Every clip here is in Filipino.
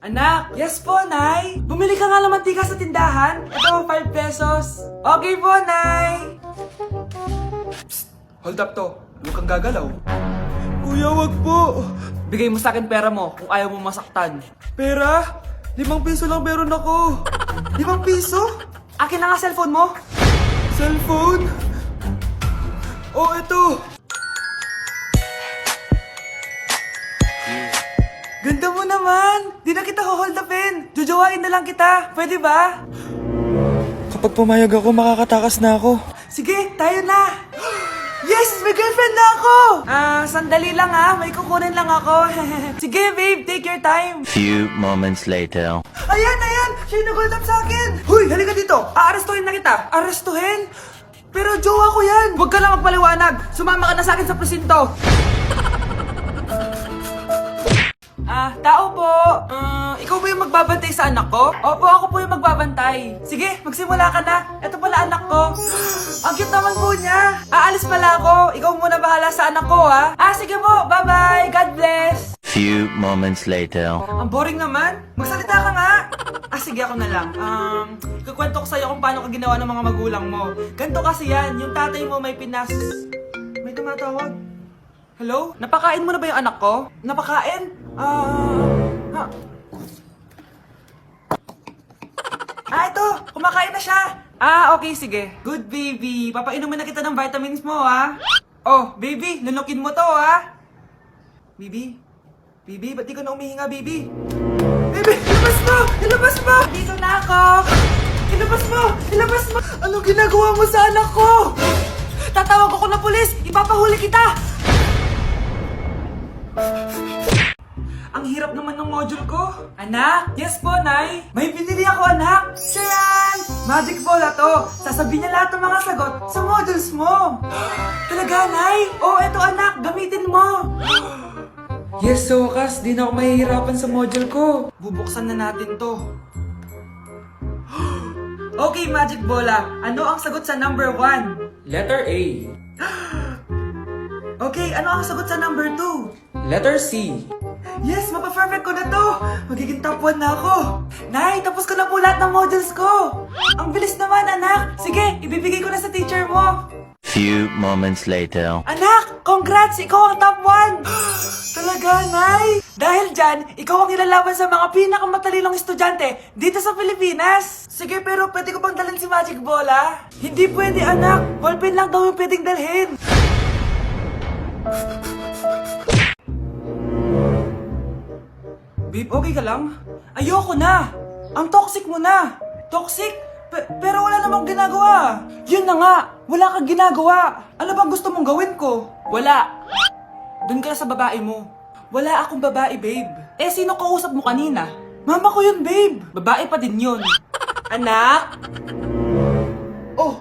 Anak, yes po, Nay. Bumili ka nga ng mantika sa tindahan. Ito, 5 pesos. Okay po, Nay. Psst, hold up to. Huwag kang gagalaw. Kuya, wag po. Bigay mo sa akin pera mo kung ayaw mo masaktan. Pera? 5 piso lang meron ako. 5 piso? Akin na nga cellphone mo. Cellphone? Oh, ito. Ganda mo naman! Di na kita hold upin! Jujuwain na lang kita! Pwede ba? Kapag pumayag ako, makakatakas na ako. Sige, tayo na! Yes! May girlfriend na ako! Sandali lang ha. May kukunin lang ako. Sige, babe. Take your time. Few moments later. Ayan! Siya yung nag-hold up sa akin! Huy! Halika dito! Aarestuhin na kita! Arestuhin? Pero jowa ko yan! Huwag ka lang magpaliwanag! Sumama ka na sa akin sa presinto! Tao po. Ikaw ba yung magbabantay sa anak ko? Opo, ako po yung magbabantay. Sige, magsimula ka na. Ito pala anak ko. Ang cute naman po niya. Aalis pala ako. Ikaw muna bahala sa anak ko, ha? Sige po. Bye-bye. God bless. Few moments later. Ang boring naman. Magsalita ka nga. Sige, ako na lang. Kukwento ko sa'yo kung paano ka ginawa ng mga magulang mo. Ganto kasi yan. Yung tatay mo may May tumatawag. Hello? Napakain mo na ba yung anak ko? Napakain? Ito! Kumakain na siya! Okay, sige. Good baby. Papainumin na kita ng vitamins mo, ha? Oh, baby, lunukin mo to, ha? Baby? Baby, ba't di ka na umihinga, baby? Baby, ilabas mo! Ilabas mo! Dito na ako! Ilabas mo! Ilabas mo! Anong ginagawa mo sa anak ko? Tatawag ako ng pulis! Ipapahuli kita! Ang hirap naman ng module ko. Anak? Yes po, Nay. May binili ako, anak. Tiyan! Magic bola to. Sasabihin niya lahat ng mga sagot sa modules mo. Talaga, Nay? Eto anak. Gamitin mo. Yes, so wakas. Di na ako mahihirapan sa module ko. Bubuksan na natin to. Okay, Magic Bola. Ano ang sagot sa number 1? Letter A. Okay, ano ang sagot sa number 2? Letter C. Yes, mapa-perfect ko na to! Magiging top 1 na ako! Nay, tapos ko na po lahat ng modules ko! Ang bilis naman, anak! Sige, ibibigay ko na sa teacher mo! Few moments later. Anak, congrats! Ikaw ang top 1! Talaga, Nay! Dahil dyan, ikaw ang ilalaban sa mga pinakamatalinong estudyante dito sa Pilipinas! Sige, pero pwede ko bang dalhin si Magic Bola? Hindi pwede, anak! Ballpen lang daw yung pwedeng dalhin! Babe, okay ka lang? Ayoko na! Ang toxic mo na! Toxic? Pero wala namang ginagawa! Yun na nga! Wala kang ginagawa! Ano bang gusto mong gawin ko? Wala! Doon ka na sa babae mo. Wala akong babae, babe. Sino kausap mo kanina? Mama ko yun, babe! Babae pa din yun. Anak? Oh!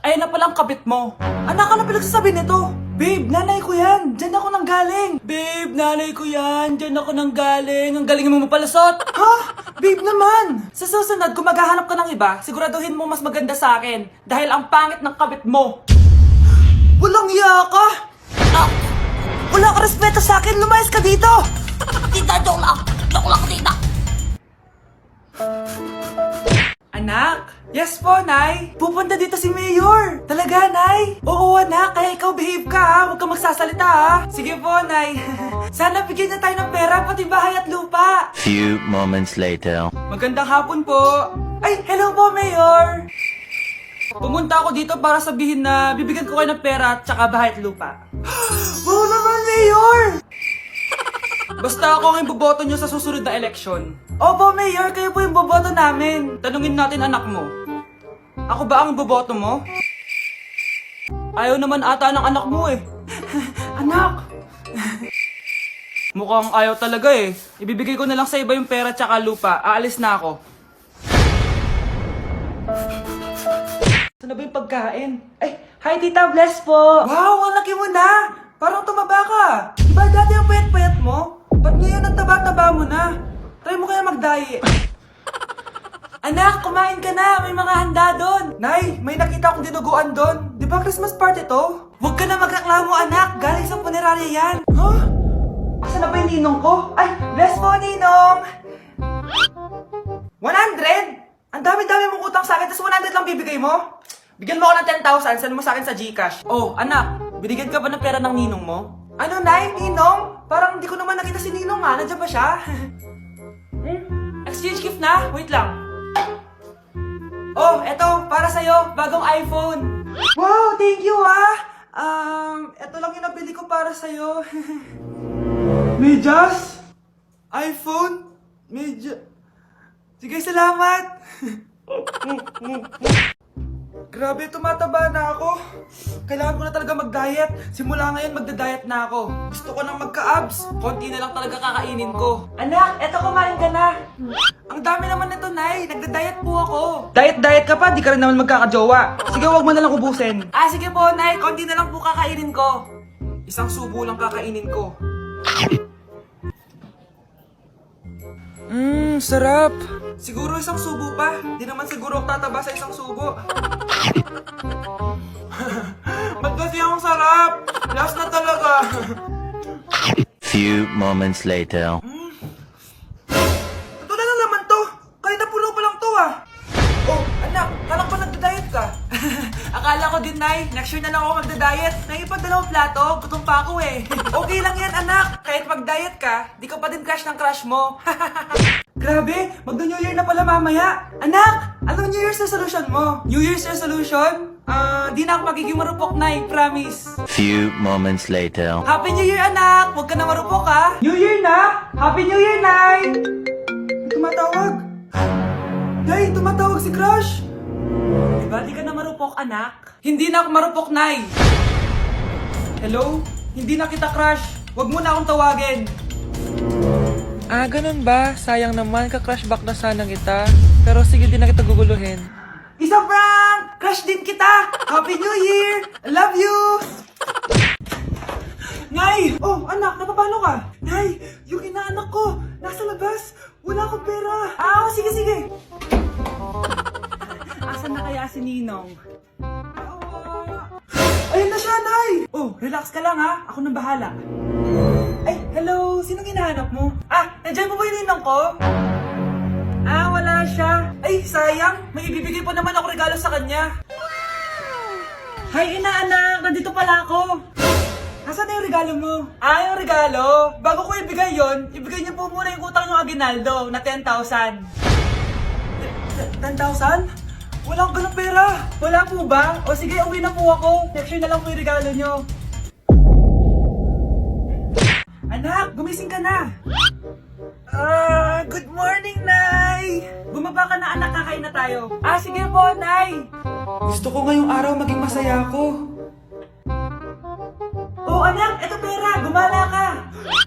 Ayun na palang kabit mo. Anak, ano pinagsasabi nito? Babe, nanay ko yan. Diyan ako nanggaling. Babe, nanay ko yan. Diyan ako nanggaling. Ang galing mo mapalasot. Ha? Babe naman. Sa susunod, kung maghahanap ka ng iba, siguraduhin mo mas maganda sa akin. Dahil ang pangit ng kabit mo. Walang iya ka. Wala ka respeto sa akin. Lumayas ka dito. Tita, joke lang. Joke lang, tita. Anak? Yes po, Nay. Pupunta dito si Mayor. Talaga, Nay? Oo, anak. Kaya ikaw behave ka, ha? Huwag ka magsasalita, ha? Sige po, Nay. Sana bigyan niya tayo ng pera, pati bahay at lupa. Few moments later. Magandang hapon po. Ay, hello po, Mayor. Pumunta ako dito para sabihin na bibigyan ko kayo ng pera at saka bahay at lupa. Wow naman, Mayor! Basta ako ang iboboto nyo sa susunod na eleksyon. Opo, Mayor, kayo po yung boboto namin. Tanungin natin anak mo. Ako ba ang boboto mo? Ayaw naman ata ng anak mo eh. Anak! Mukhang ayaw talaga eh. Ibibigay ko na lang sa iba yung pera tsaka lupa. Aalis na ako. Saan na ba yung pagkain? Ay, hi Tita Bless po! Wow, ang laki mo na! Parang tumaba ka. Diba dati ang payat-payat mo? Ba't ngayon ang taba-taba mo na? Try mo kaya mag-diet. Anak, kumain ka na. May mga handa doon. Nay, may nakita akong dinuguan doon. Di ba Christmas party to? Huwag ka na magreklamo, anak. Galing sa punerarya yan. Huh? Asa na ba yung ninong ko? Ay, bless po, ninong. utang sa akin, tapos 100 lang bibigay mo? Bigyan mo ako ng 10,000, send mo sa akin sa GCash. Oh, anak, binigyan ka ba ng pera ng ninong mo? Ano, Nay? Ninong? Parang hindi ko naman nakita si Ninong nga. Nandiyan ba siya? Exchange gift na? Wait lang. Oh, eto, para sa'yo, bagong iPhone. Wow, thank you eto lang yung nabili ko para sa'yo. Medyas? iPhone? Sige, salamat. Grabe, tumataba na ako. Kailangan ko na talaga mag-diet. Simula ngayon, magda-diet na ako. Gusto ko nang magka-abs. Konti na lang talaga kakainin ko. Anak, eto kumain ka na. Ang dami naman nito, Nay. Nagda-diet po ako. Diet ka pa? Di ka rin naman magkakajowa. Sige, wag mo na lang ubusin. Sige po, Nay. Konti na lang po kakainin ko. Isang subo lang kakainin ko. Sarap. Siguro isang subo pa. Di naman siguro ako tataba sa isang subo. Ba't kasi ang sarap? Last na talaga. Few moments later. Ito na lang naman to. Kahit napuno pa lang to Oh, anak, kalang pa nagda-diet ka. Akala ko din, Nay. Next year na lang ako magda-diet. Naipag dalawang plato, gutom pa ako eh. Okay lang yan, anak. Kahit mag-diet ka, di ka pa din crush ng crush mo. Grabe, magno-New Year na pala mamaya. Anak, anong New Year's resolution mo? New Year's resolution? Di na ako magiging marupok, Nay. Promise. Few moments later. Happy New Year, anak! Huwag ka na marupok, ha? New Year na! Happy New Year, Nay! Tumatawag. Nay, tumatawag si Crush! Diba, di ka na marupok, anak? Hindi na ako marupok, Nay! Hello? Hindi na kita crush. Huwag mo na akong tawagin. Ganun ba? Sayang naman, ka-crush back na sana kita. Pero sige, di na kita guguluhin. Isa prank! Crush din kita! Happy New Year! I love you! Nay! Oh, anak, napapalo ka? Nay, yung inaanak ko, nasa labas. Wala akong pera. Sige, sige. Asan na kaya si Ninong? Ayun na siya, Nay! Oh, relax ka lang ha. Ako nang bahala. Ay, hello. Sinong hinahanap mo? Nandiyan mo ba yung Ninong ko? Wala siya. Ay, sayang. May ibibigay pa naman ako regalo sa kanya. Hi, inaanak. Nandito pala ako. Nasaan na yung regalo mo? Yung regalo? Bago ko ibigay yon, ibigay niyo po muna yung utang yung aginaldo na 10,000. 10,000? Wala akong ganong pera. Wala po ba? O sige, uwi na po ako. Next year na lang po yung regalo niyo. Anak, gumising ka na. Good morning, Nay. Bumaba ka na, anak. Kakain na tayo. Sige po, Nay. Gusto ko ngayong araw maging masaya ako. Oh, anak, eto pera. Gumala ka.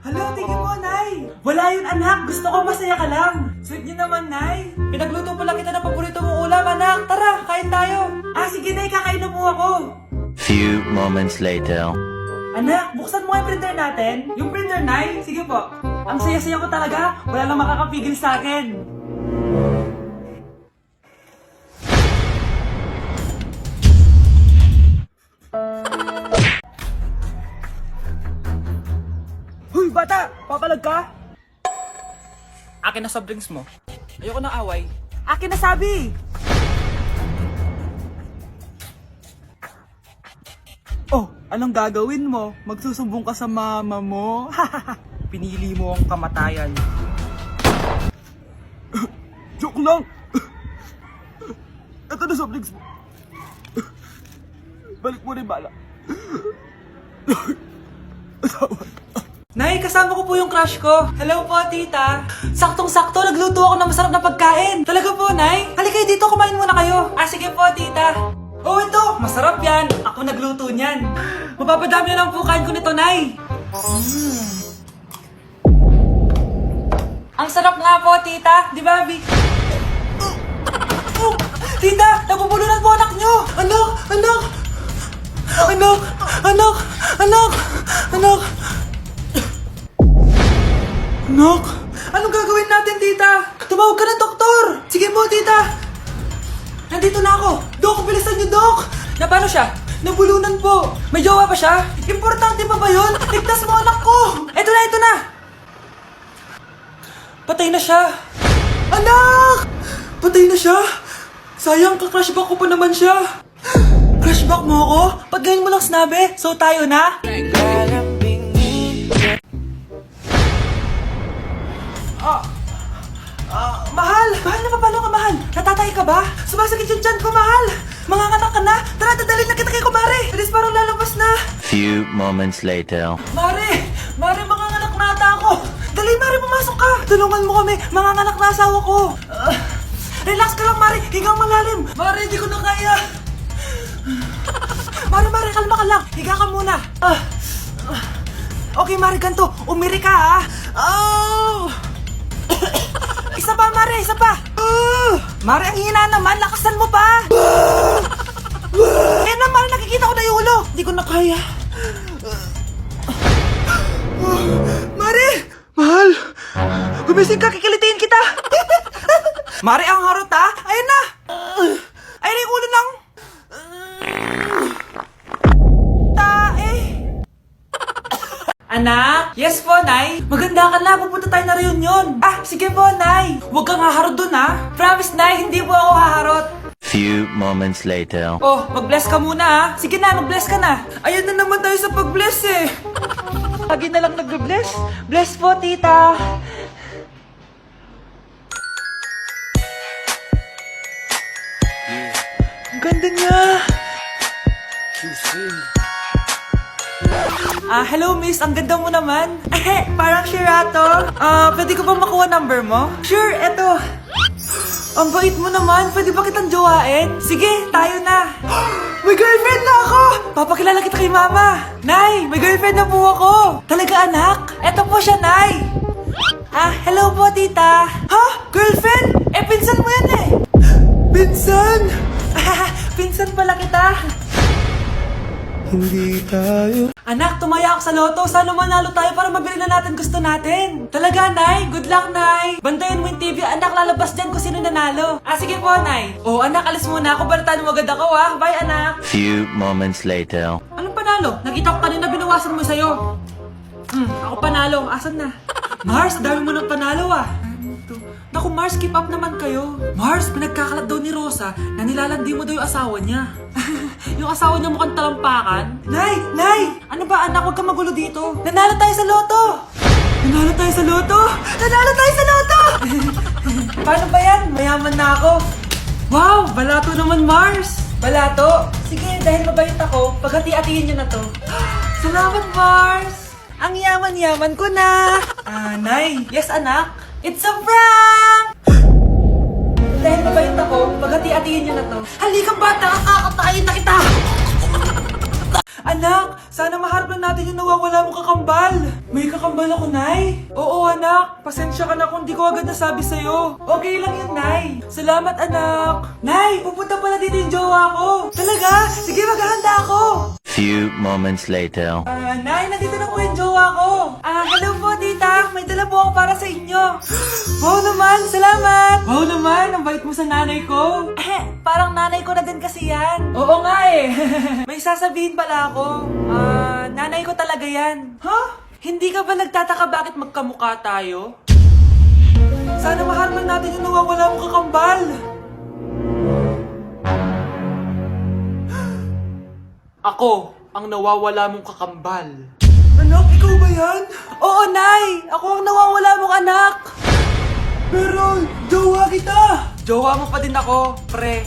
Hello, tingin mo, Nay. Wala yun, anak. Gusto ko masaya ka lang. Sweet niyo naman, Nay. Pinagluto pala kita ng paborito mong ulam, anak. Tara, kain tayo. Sige, Nay. Kakain na po ako. Few moments later. Anak, buksan mo yung printer natin. Yung printer, Nay. Sige po. Ang saya-saya ko talaga. Wala lang makakapigil sa akin. Huy, bata! Papalag ka? Akin na soft drinks mo. Ayoko ng away. Akin na sabi! Oh, anong gagawin mo? Magsusumbong ka sa mama mo? Pinili mo ang kamatayan. Joke lang! Ito na soft drinks mo. Balik mo rin bala. Nay, kasama ko po yung crush ko. Hello po, tita. Saktong-sakto, nagluto ako ng masarap na pagkain. Talaga po, Nay? Halika dito, kumain muna kayo. Sige po, tita. Oh, ito, masarap yan. Ako nagluto niyan. Mapapadami na lang po kain ko nito, Nay. Ang sarap nga po, tita. Di ba, Vic? Tita, nabubulunan po anak nyo. Anak! Anak! Anak! Anak! Anak! Anak! Anak! Anong gagawin natin, tita? Tumawag ka ng doktor! Sige po, tita! Nandito na ako! Dok, bilisan niyo, Dok! Na paano siya? Nabulunan po! May jowa pa siya? Importante pa ba yun? Ligtas mo anak ko! Ito na, ito na! Patay na siya! Anak! Patay na siya! Sayang, ka-crushback ko pa naman siya. Crushback mo ako? Ba't ganyan mo lang sinabi? So tayo na? Mahal! Mahal na paano ka, mahal? Natatay ka ba? Sumasakit yung tiyan ko, mahal! Manganganak ka na? Tara, dadalhin na kita kay kumare! Alis, parang lalabas na! Few moments later. Mare! Mare, manganganak na ata ako! Dali, Mare, pumasok ka! Tulungan mo kami! Manganganak na asawa ko! Relax ka lang, Mare! Higa malalim! Mare, hindi ko na kaya! Mare, kalma ka lang! Higa ka muna! Okay, Mare, ganito! Umiri ka, ha? Isa pa, Mare! Isa pa! Mare, ang hina naman! Lakasan mo pa! Ayan na, Mare! Nakikita ko na yung ulo! Hindi ko na kaya! Mare! Mahal! Gumising ka! Kikilitiin kita! Mare, ang harot, ha? Ayun na! Ayun na yung ulo ng... tae! Anak? Yes po, Nay. Maganda ka na. Pupunta tayo na reunion. Sige po, Nay. Huwag kang haharot dun, ha? Promise, Nay. Hindi po ako haharot. Few moments later. Oh, mag-bless ka muna, ha? Sige na, mag-bless ka na. Ayun na naman tayo sa pag-bless, eh. Lagi na lang nag-bless. Bless po, tita. Ang ganda niya. Hello miss, ang ganda mo naman. Parang Shirato. Pwede ko ba makuha number mo? Sure, eto. Ang bait mo naman, pwede ba kitang jowain? Sige, tayo na. May girlfriend na ako! Papakilala kita kay mama. Nay, may girlfriend na po ako. Talaga anak? Eto po siya, Nay. Hello po tita. Ha? Girlfriend? Pinsan mo yan eh. Pinsan? Pinsan pala kita. Hindi tayo. Anak, tumaya ako sa loto. Sana manalo tayo para mabili na natin gusto natin. Talaga, Nay? Good luck, Nay. Bantayan mo yung TV. Anak, lalabas dyan kung sino nanalo. Sige po, Nay. Oh, anak, alis muna ako. Balitaan mo agad ako, ha? Bye, anak. Few moments later. Anong panalo? Nakita ko kanina binawasan mo sa'yo. Ako panalo. Asan na? Mars, dami mo ng panalo, Naku, Mars, keep up naman kayo. Mars, pinagkakalat daw ni Rosa na nilalandi mo daw yung asawa niya. Yung asawa niya mukhang talampakan. Nay! Ano ba, anak? Huwag ka magulo dito. Nanalo tayo sa loto! Nanalo tayo sa loto! Nanalo tayo sa loto! Paano ba yan? Mayaman na ako. Wow! Balato naman, Mars! Balato? Sige, dahil mabait ako, paghati-hatiin niyo na to. Salamat, Mars! Ang yaman-yaman ko na! Nay! Yes, anak? It's a prank! Dahil mabait ako, paghati-hatiin niyo na to. Halika bata, kakatayin na kita! Anak, sana maharap na natin yung nawawala mong kakambal. May kakambal ako, Nay. Oo, anak. Pasensya ka na kung di ko agad nasabi sa'yo. Okay lang yun, Nay. Salamat, anak. Nay, pupunta pala dito yung jowa ko. Talaga? Sige, maghahanda ako. Few moments later. Nay, nandito na po yung jowa ko. Hello po, tita. May dala po ako para sa inyo. Wow naman, salamat. Wow naman, ang bait mo sa nanay ko. Parang nanay ko na din kasi yan. Oo nga eh. May sasabihin pala ako. Nanay ko talaga yan. Hindi ka ba nagtataka bakit magkamukha tayo? Sana maharap natin yung nawawala mong kakambal. Ako, ang nawawala mong kakambal. Anak, ikaw ba yan? Oo, Nay! Ako ang nawawala mong anak! Pero, jowa kita! Jowa mo pa din ako, pre.